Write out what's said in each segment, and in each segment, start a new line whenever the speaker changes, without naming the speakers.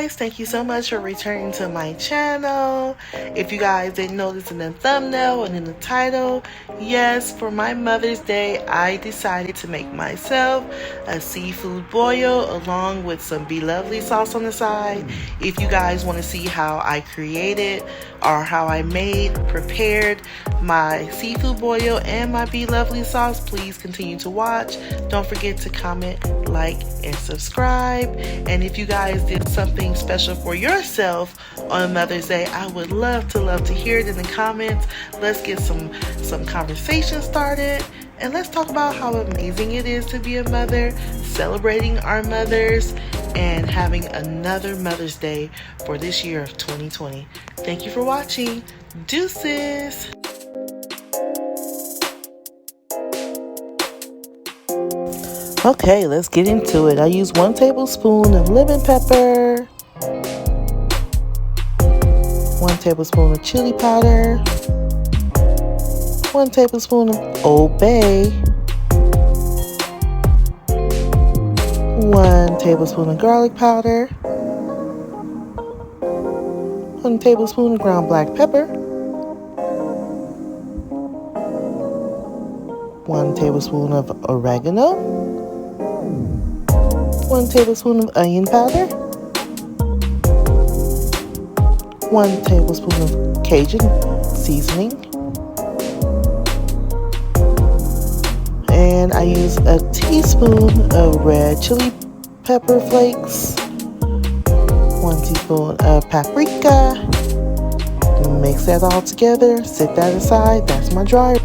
guys, thank you so much for returning to my channel. If you guys didn't notice in the thumbnail and in the title, yes, for my Mother's Day, I decided to make myself a seafood boil along with some Be Lovely sauce on the side. If you guys want to see how I created or how I prepared my seafood boil and my Be Lovely sauce, please continue to watch. Don't forget to comment, like, and subscribe. And if you guys did something special for yourself on Mother's Day, I would love to hear it in the comments. Let's get some conversation started, and let's talk about how amazing it is to be a mother, celebrating our mothers, and having another Mother's Day for this year of 2020. Thank you for watching. Deuces! Okay, let's get into it. I use 1 tablespoon of lemon pepper, 1 tablespoon of chili powder, 1 tablespoon of Old Bay, 1 tablespoon of garlic powder, 1 tablespoon of ground black pepper, 1 tablespoon of oregano, 1 tablespoon of onion powder, 1 tablespoon of Cajun seasoning, and I use a teaspoon of red chili pepper flakes, 1 teaspoon of paprika. Mix that all together, set that aside. That's my dry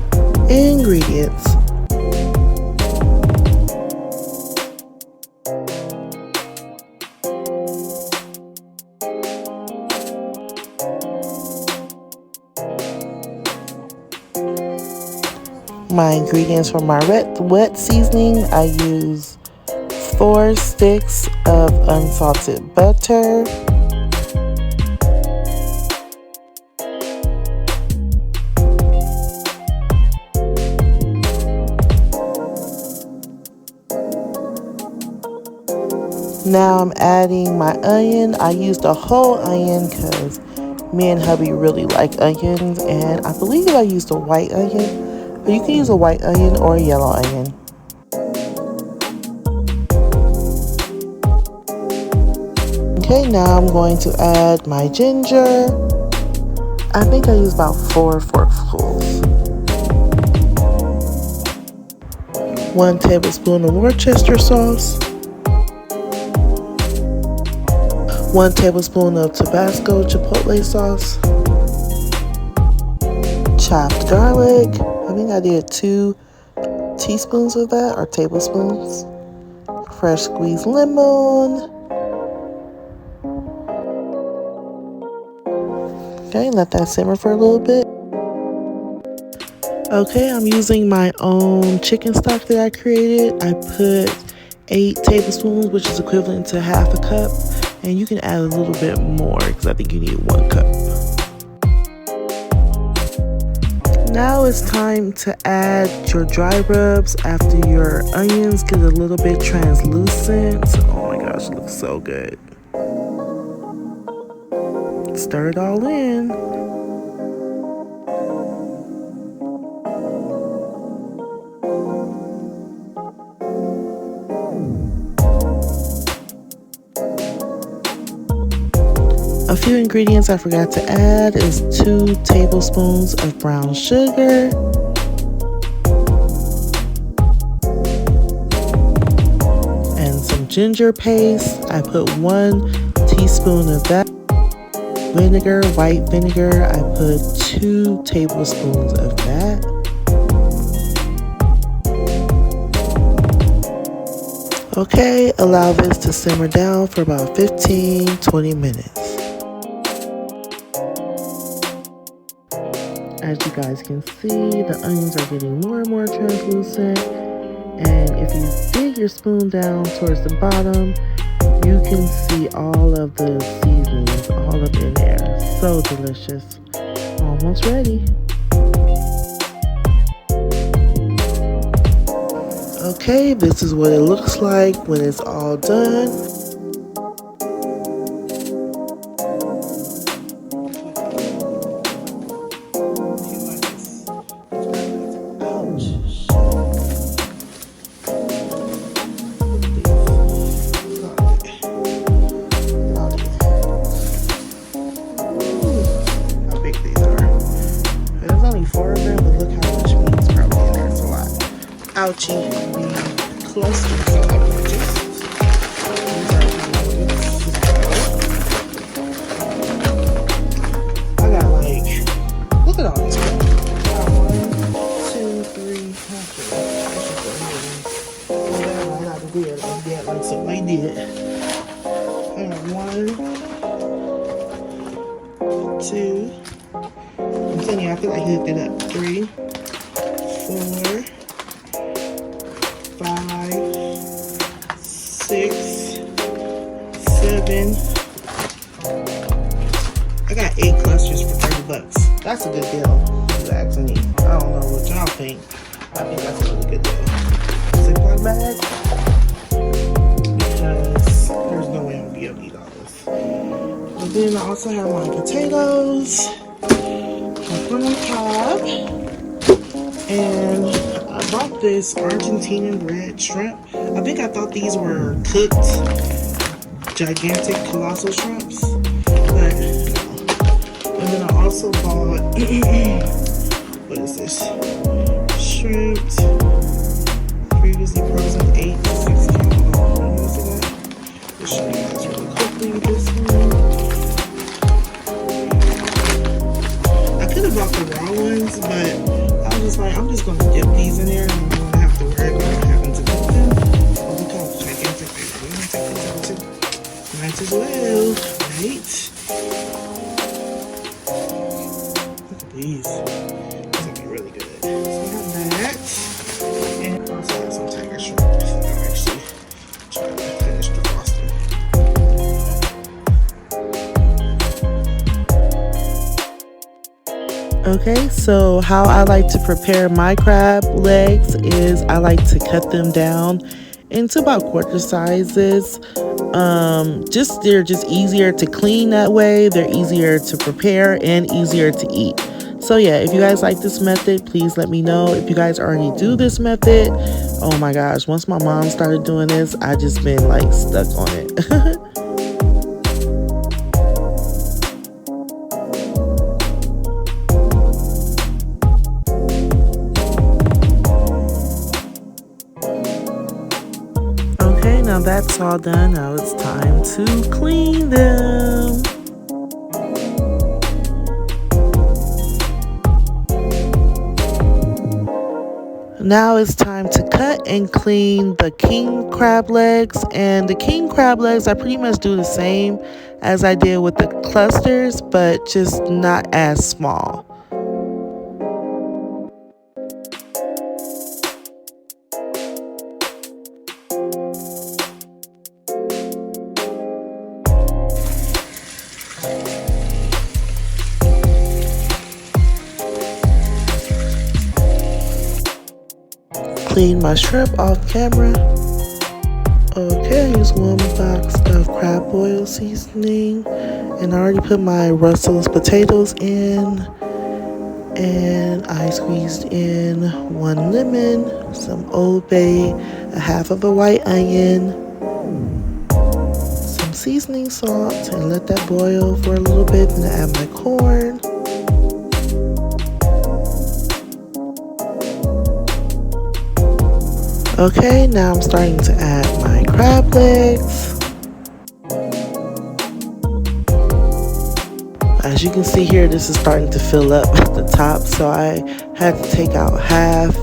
ingredients. My ingredients for my wet seasoning, I use 4 sticks of unsalted butter, now I'm adding my onion. I used a whole onion because me and hubby really like onions, and I believe I used a white onion. But you can use a white onion or a yellow onion. Okay, now I'm going to add my ginger. I think I use about 4 forkfuls. 1 tablespoon of Worcester sauce. 1 tablespoon of Tabasco chipotle sauce. Chopped garlic. I think I did 2 teaspoons of that, or tablespoons. Fresh squeezed lemon. Okay, let that simmer for a little bit. Okay, I'm using my own chicken stock that I created. I put 8 tablespoons, which is equivalent to half a cup. And you can add a little bit more because I think you need 1 cup. Now it's time to add your dry rubs after your onions get a little bit translucent. Oh my gosh, it looks so good. Stir it all in. A few ingredients I forgot to add is 2 tablespoons of brown sugar, and some ginger paste. I put 1 teaspoon of that. Vinegar, white vinegar, I put 2 tablespoons of that. Okay, allow this to simmer down for about 15-20 minutes. As you guys can see, the onions are getting more and more translucent, and if you dig your spoon down towards the bottom, you can see all of the seasonings all up in there. So delicious. Almost ready. Okay, this is what it looks like when it's all done. crunchy the clusters that I purchased. These are BLOVES as well. I got like, look at all this crap. I got 1, 2, 3, okay. I should go ahead and go down how to do it like that, like somebody did. I got 1, 2. I'm telling you, I feel like I hooked it up. 3, 4, 5, 6, 7. I got 8 clusters for $30. That's a good deal, if you ask me. I don't know what y'all think. I think that's a really good deal. Ziploc bag, because there's no way I'm gonna be able to eat all this. And then I also have my potatoes, my corn on the cob, and I bought this Argentinian bread shrimp. I think I thought these were cooked, gigantic, colossal shrimps, but no. And then I also bought, what is this? Shrimp, previously frozen 8 to 6 pounds. Let's show you guys really quickly this one. I could have bought the raw ones, but I was just like, I'm just going to dip these in there and I'm going to have to worry about having to cook them. Oh, look how gigantic they are. We're going to take these out too. Might as well, right? Look at these. These will be really good. So I have that. And I also have some tiger shrimp. So I'm actually trying to finish the frosting. Okay, so how I like to prepare my crab legs is I like to cut them down into about quarter sizes. They're just easier to clean that way. They're easier to prepare and easier to eat. So yeah, if you guys like this method, please let me know. If you guys already do this method, oh my gosh, once my mom started doing this, I just been like stuck on it. Okay, now that's all done. Now it's time to clean them. Now it's time to cut and clean the king crab legs. And the king crab legs, I pretty much do the same as I did with the clusters, but just not as small. Clean my shrimp off camera. Okay, I use 1 box of crab boil seasoning, and I already put my Russell's potatoes in, and I squeezed in 1 lemon, some Old Bay, a half of a white onion, some seasoning salt, and let that boil for a little bit. Then I add my corn. Okay, now I'm starting to add my crab legs. As you can see here, this is starting to fill up at the top, so I had to take out half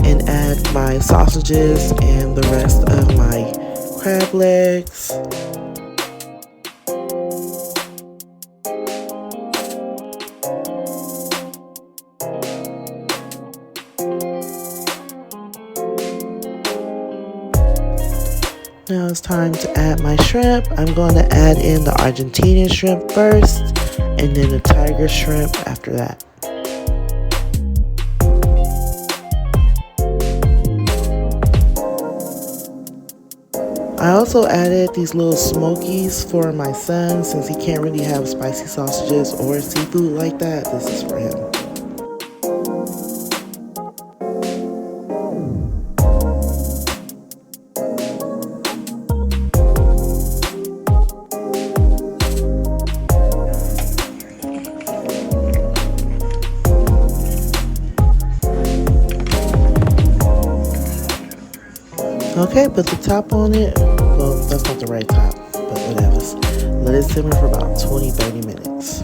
and add my sausages and the rest of my crab legs. Now it's time to add my shrimp. I'm going to add in the Argentinian shrimp first, and then the tiger shrimp after that. I also added these little smokies for my son since he can't really have spicy sausages or seafood like that. This is for him. Okay, put the top on it. Well, that's not the right top, but whatever. Let it simmer for about 20-30 minutes.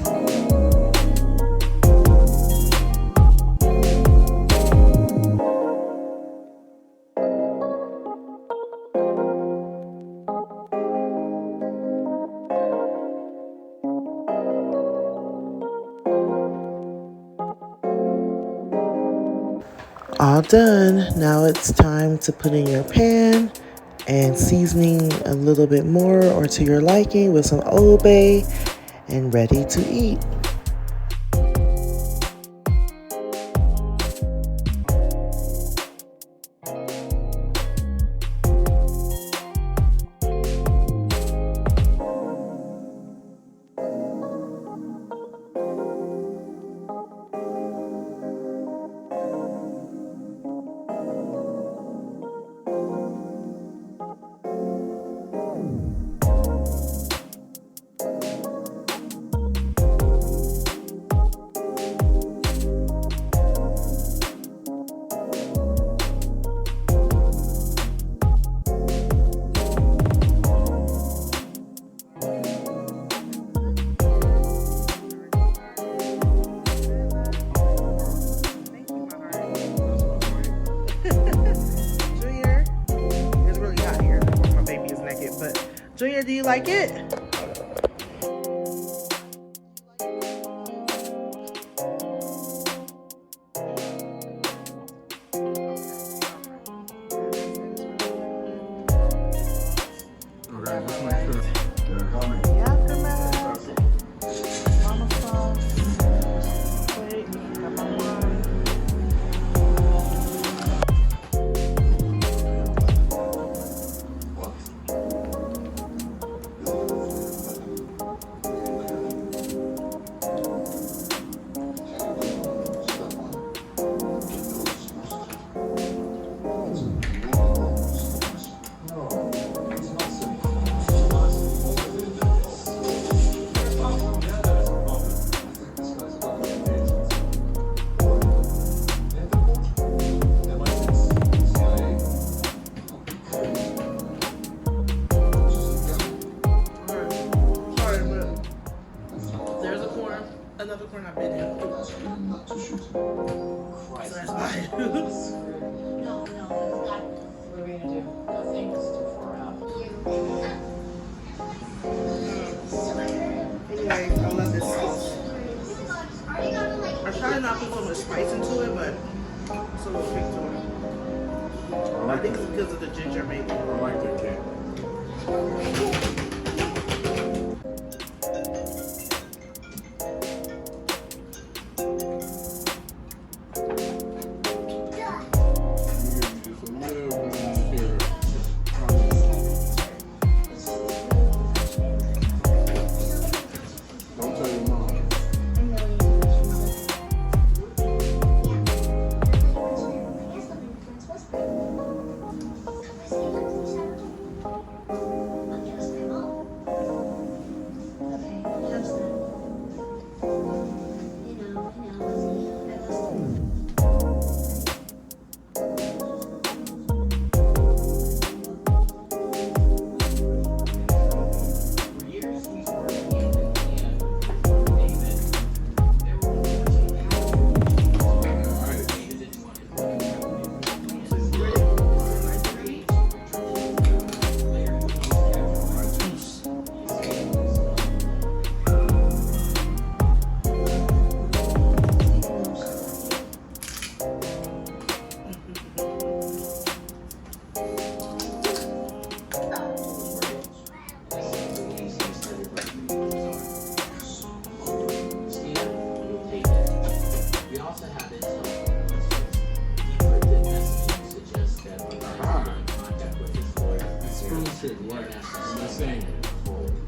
All done. Now it's time to put in your pan and seasoning a little bit more or to your liking with some Old Bay, and ready to eat. Junior, do you like it? Another corner I've been in. So that's mine. No, what are we gonna do? Nothing. It's too far out. Anyway, I love this sauce. I try to not put so much spice into it, but it's a little kick to it. I think it's because of the ginger, maybe. I like the kick.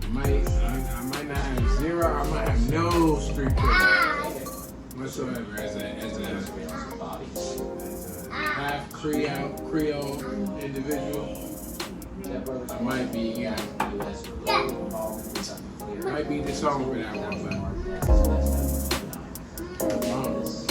I might not have zero, I might have no street credit whatsoever as a half Creole individual. I might be might be disowned for that one, but